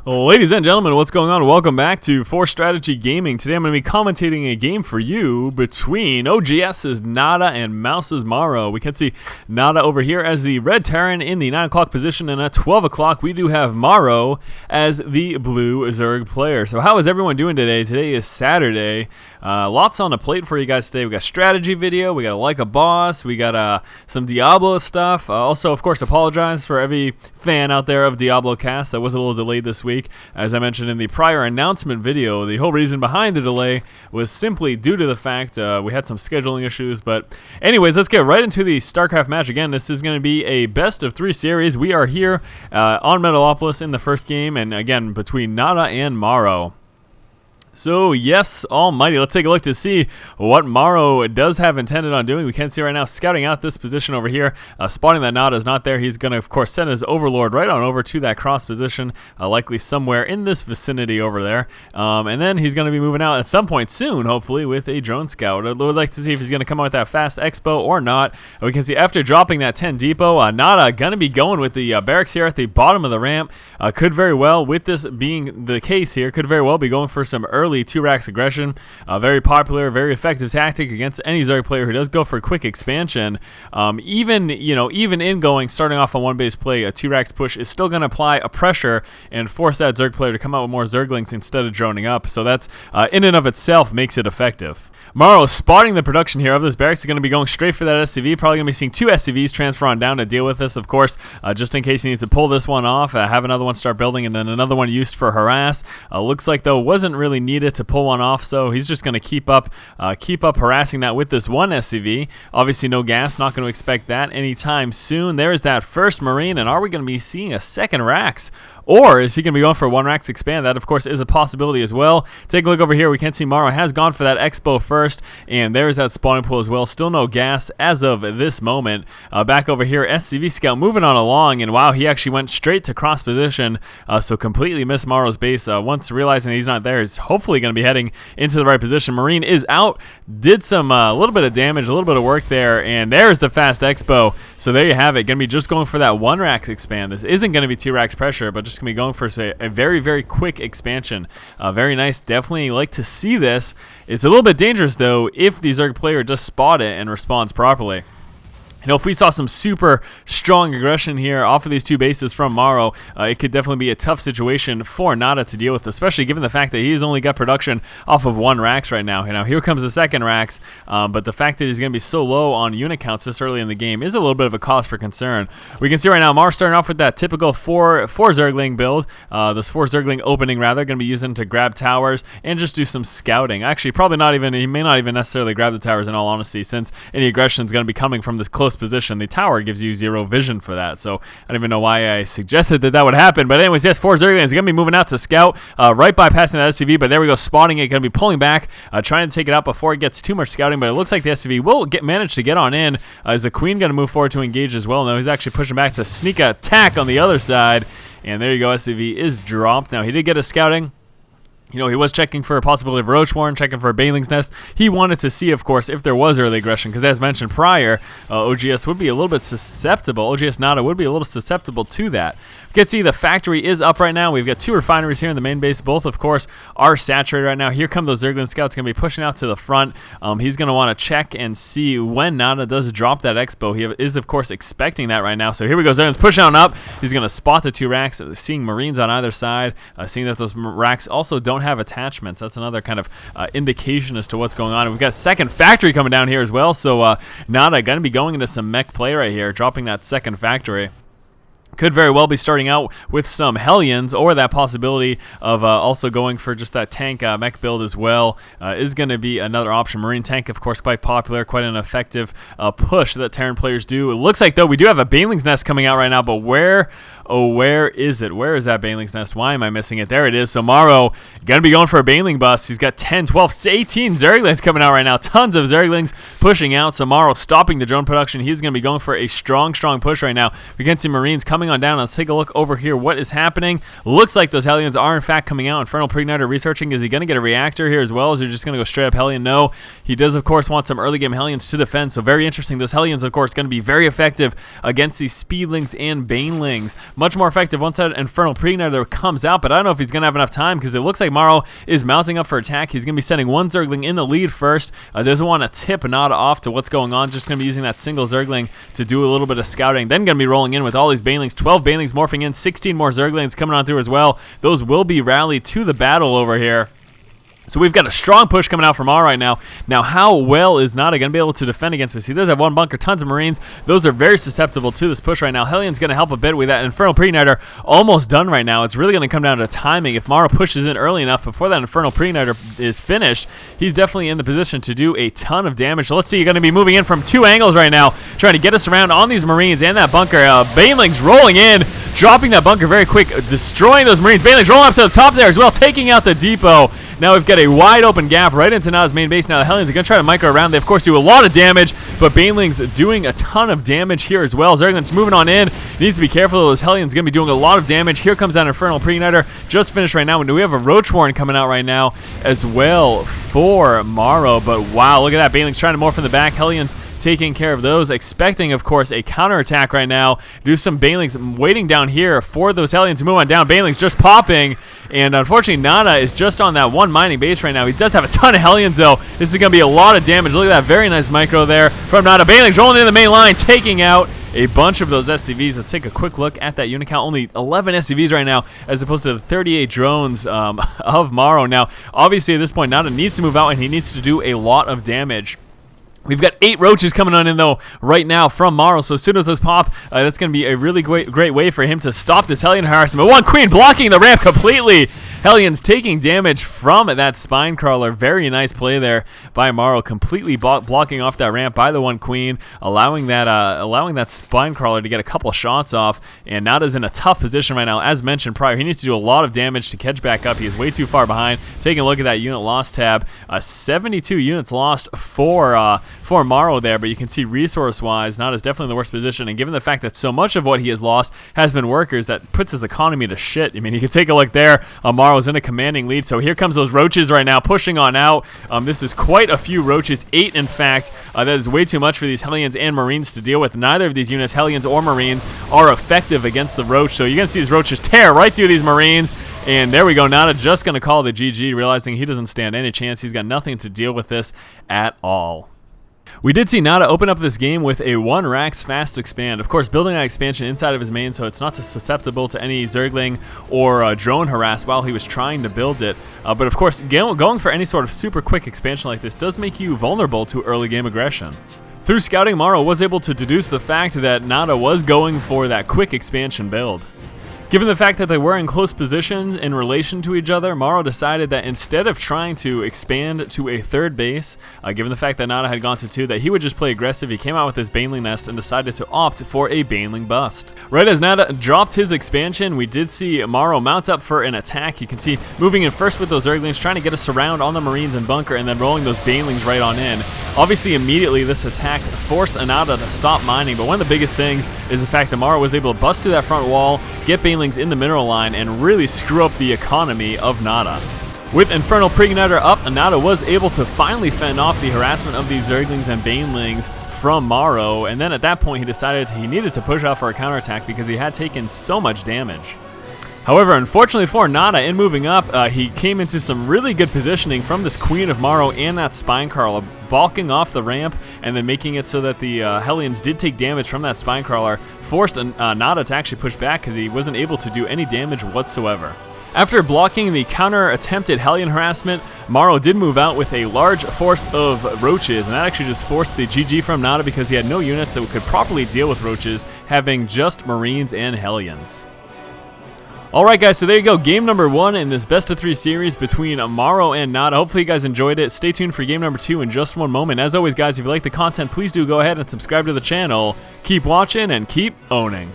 Ladies and gentlemen, what's going on? Welcome back to Force Strategy Gaming. Today I'm going to be commentating a game for you between OGS's Nada and Mouse's MorroW. We can see Nada over here as the red Terran in the 9 o'clock position, and at 12 o'clock we do have MorroW as the blue Zerg player. So how is everyone doing today? Today is Saturday. Lots on the plate for you guys today. We got strategy video, we got like a boss, we got some Diablo stuff. Also, of course, apologize for every fan out there of Diablo Cast that was a little delayed this week. As I mentioned in the prior announcement video, the whole reason behind the delay was simply due to the fact we had some scheduling issues. But anyways, let's get right into the StarCraft match. Again, this is going to be a best of 3 series. We are here on Metalopolis in the first game, and again, between Nada and MorroW. So, yes, almighty, let's take a look to see what MorroW does have intended on doing. We can see right now, scouting out this position over here, spotting that Nada is not there. He's going to, of course, send his Overlord right on over to that cross position, likely somewhere in this vicinity over there. And then he's going to be moving out at some point soon, hopefully, with a drone scout. I would like to see if he's going to come out with that fast expo or not. We can see after dropping that 10 depot, Nada going to be going with the barracks here at the bottom of the ramp. Could very well, with this being the case here, could very well be going for some early 2 racks aggression. Very popular, very effective tactic against any Zerg player who does go for a quick expansion. Even in going, starting off on 1 base play, a 2 racks push is still going to apply a pressure and force that Zerg player to come out with more Zerglings instead of droning up. So that's in and of itself makes it effective. MorroW spotting the production here of this barracks is going to be going straight for that SCV. Probably going to be seeing 2 SCVs transfer on down to deal with this, of course, just in case he needs to pull this one off, have another one start building, and then another one used for harass. Looks like, though, wasn't really needed to pull one off, so he's just going to keep up harassing that with this one SCV. Obviously, no gas, not going to expect that anytime soon. There's that first Marine, and are we going to be seeing a second Rax? Or is he going to be going for a 1 Rax expand? That, of course, is a possibility as well. Take a look over here. We can see MorroW has gone for that Expo first, and there's that spawning pool as well. Still no gas as of this moment. Back over here, SCV Scout moving on along, and wow, he actually went straight to cross position, so completely missed MorroW's base. Once realizing he's not there, he's hopefully going to be heading into the right position. Marine is out, did some a little bit of damage, a little bit of work there, and there's the fast Expo. So there you have it. Going to be just going for that 1 Rax expand. This isn't going to be 2 Rax pressure, but just going to be going for, say, a very, very quick expansion. Very nice. Definitely like to see this. It's a little bit dangerous, though, if the Zerg player does spot it and responds properly. You know, if we saw some super strong aggression here off of these 2 bases from MorroW, it could definitely be a tough situation for Nada to deal with, especially given the fact that he's only got production off of 1 Rax right now. You know, here comes the second Rax, but the fact that he's going to be so low on unit counts this early in the game is a little bit of a cause for concern. We can see right now MorroW starting off with that typical 4 Zergling build, those 4 Zergling opening rather, going to be using to grab towers and just do some scouting. Actually, probably not even, he may not even necessarily grab the towers in all honesty, since any aggression is going to be coming from this close position. The tower gives you 0 vision for that, so I don't even know why I suggested that would happen. But anyways, yes, 4 Zerglings are going to be moving out to scout, right bypassing that SCV, but there we go, spotting it, going to be pulling back, trying to take it out before it gets too much scouting, but it looks like the SCV will manage to get on in. Is the Queen going to move forward to engage as well? No, he's actually pushing back to sneak attack on the other side, and there you go, SCV is dropped. Now, he did get a scouting. You know, he was checking for a possibility of Roach Warren, checking for a Baneling's Nest. He wanted to see, of course, if there was early aggression, because as mentioned prior, OGS would be a little bit susceptible. OGS Nada would be a little susceptible to that. You can see the factory is up right now. We've got 2 refineries here in the main base. Both, of course, are saturated right now. Here come those Zerglin Scouts going to be pushing out to the front. He's going to want to check and see when Nada does drop that Expo. He is, of course, expecting that right now. So here we go. Zerglin's pushing on up. He's going to spot the 2 racks, seeing Marines on either side, seeing that those racks also don't have attachments. That's another kind of indication as to what's going on. And we've got second factory coming down here as well, so Nada going to be going into some mech play right here, dropping that second factory. Could very well be starting out with some Hellions, or that possibility of also going for just that tank mech build as well is going to be another option. Marine tank, of course, quite popular, quite an effective push that Terran players do. It looks like, though, we do have a Baneling's Nest coming out right now, but where is it? Where is that Baneling's Nest? Why am I missing it? There it is. So MorroW going to be going for a Baneling bust. He's got 10, 12, 18 Zerglings coming out right now. Tons of Zerglings pushing out. So MorroW stopping the drone production. He's going to be going for a strong push right now. We can see Marines coming coming on down. Let's take a look over here. What is happening? Looks like those Hellions are in fact coming out. Infernal Preigniter researching. Is he going to get a reactor here as well? Is he just going to go straight up Hellion? No. He does, of course, want some early game Hellions to defend. So very interesting. Those Hellions, of course, going to be very effective against these Speedlings and Banelings. Much more effective once that Infernal Preigniter comes out, but I don't know if he's going to have enough time because it looks like MorroW is mousing up for attack. He's going to be sending one Zergling in the lead first. Doesn't want to tip Nada off to what's going on. Just going to be using that single Zergling to do a little bit of scouting. Then going to be rolling in with all these Banelings. 12 Banelings morphing in. 16 more Zerglings coming on through as well. Those will be rallied to the battle over here. So we've got a strong push coming out from MorroW right now. Now, how well is Nada going to be able to defend against this? He does have one bunker, tons of Marines. Those are very susceptible to this push right now. Hellion's going to help a bit with that. Infernal Preigniter almost done right now. It's really going to come down to timing. If MorroW pushes in early enough before that Infernal Preigniter is finished, he's definitely in the position to do a ton of damage. So let's see, you're going to be moving in from two angles right now, trying to get us around on these Marines and that bunker. Banelings rolling in, dropping that bunker very quick, destroying those Marines. Banelings rolling up to the top there as well, taking out the depot. Now we've got a wide open gap right into Nada's main base. Now the Hellions are going to try to micro around. They, of course, do a lot of damage, but Banelings doing a ton of damage here as well. Zergling's moving on in. Needs to be careful. Those Hellions going to be doing a lot of damage. Here comes that Infernal Preigniter. Just finished right now. And we have a Roach Warren coming out right now as well for MorroW. But wow, look at that. Banelings trying to morph in the back. Hellions taking care of those, expecting, of course, a counterattack right now. Do some Banelings waiting down here for those Hellions to move on down. Banelings just popping, and unfortunately, Nada is just on that one mining base right now. He does have a ton of Hellions, though. This is going to be a lot of damage. Look at that very nice micro there from Nada. Banelings rolling in the main line, taking out a bunch of those SCVs. Let's take a quick look at that unit count. Only 11 SCVs right now, as opposed to the 38 drones of MorroW. Now, obviously, at this point, Nada needs to move out, and he needs to do a lot of damage. We've got 8 roaches coming on in, though, right now from MorroW. So as soon as those pop, that's going to be a really great way for him to stop this Hellion harassment. One Queen blocking the ramp completely. Hellions taking damage from that Spine Crawler. Very nice play there by MorroW, completely blocking off that ramp by the one Queen, allowing that Spine Crawler to get a couple shots off. And Nada's in a tough position right now. As mentioned prior, he needs to do a lot of damage to catch back up. He is way too far behind. Taking a look at that unit loss tab, 72 units lost for MorroW there, but you can see resource-wise, Nada's definitely in the worst position. And given the fact that so much of what he has lost has been workers, that puts his economy to shit. I mean, you can take a look there. MorroW's in a commanding lead. So here comes those roaches right now, pushing on out. This is quite a few roaches, 8 in fact. That is way too much for these Hellions and Marines to deal with. Neither of these units, Hellions or Marines, are effective against the roach. So you're going to see these roaches tear right through these Marines. And there we go. Nada just going to call the GG, realizing he doesn't stand any chance. He's got nothing to deal with this at all. We did see Nada open up this game with a 1 Rax fast expand. Of course, building that expansion inside of his main so it's not susceptible to any Zergling or drone harass while he was trying to build it. But of course, going for any sort of super quick expansion like this does make you vulnerable to early game aggression. Through scouting, MorroW was able to deduce the fact that Nada was going for that quick expansion build. Given the fact that they were in close positions in relation to each other, MorroW decided that instead of trying to expand to a 3rd base, given the fact that Nada had gone to 2, that he would just play aggressive. He came out with his Baneling nest and decided to opt for a Baneling bust. Right as Nada dropped his expansion, we did see MorroW mount up for an attack. You can see moving in first with those Zerglings, trying to get a surround on the Marines and bunker, and then rolling those Banelings right on in. Obviously, immediately this attack forced Nada to stop mining, but one of the biggest things is the fact that MorroW was able to bust through that front wall, get Banelings in the mineral line, and really screw up the economy of Nada. With Infernal Preigniter up, Nada was able to finally fend off the harassment of these Zerglings and Banelings from MorroW, and then at that point he decided he needed to push out for a counterattack because he had taken so much damage. However, unfortunately for Nada, in moving up, he came into some really good positioning from this Queen of MorroW and that Spine Crawler, balking off the ramp and then making it so that the Hellions did take damage from that Spine Crawler, forced Nada to actually push back because he wasn't able to do any damage whatsoever. After blocking the counter-attempted Hellion harassment, MorroW did move out with a large force of roaches, and that actually just forced the GG from Nada because he had no units that could properly deal with roaches, having just Marines and Hellions. Alright guys, so there you go, game number 1 in this best of 3 series between MorroW and Nada. Hopefully you guys enjoyed it. Stay tuned for game number 2 in just one moment. As always guys, if you like the content, please do go ahead and subscribe to the channel. Keep watching and keep owning.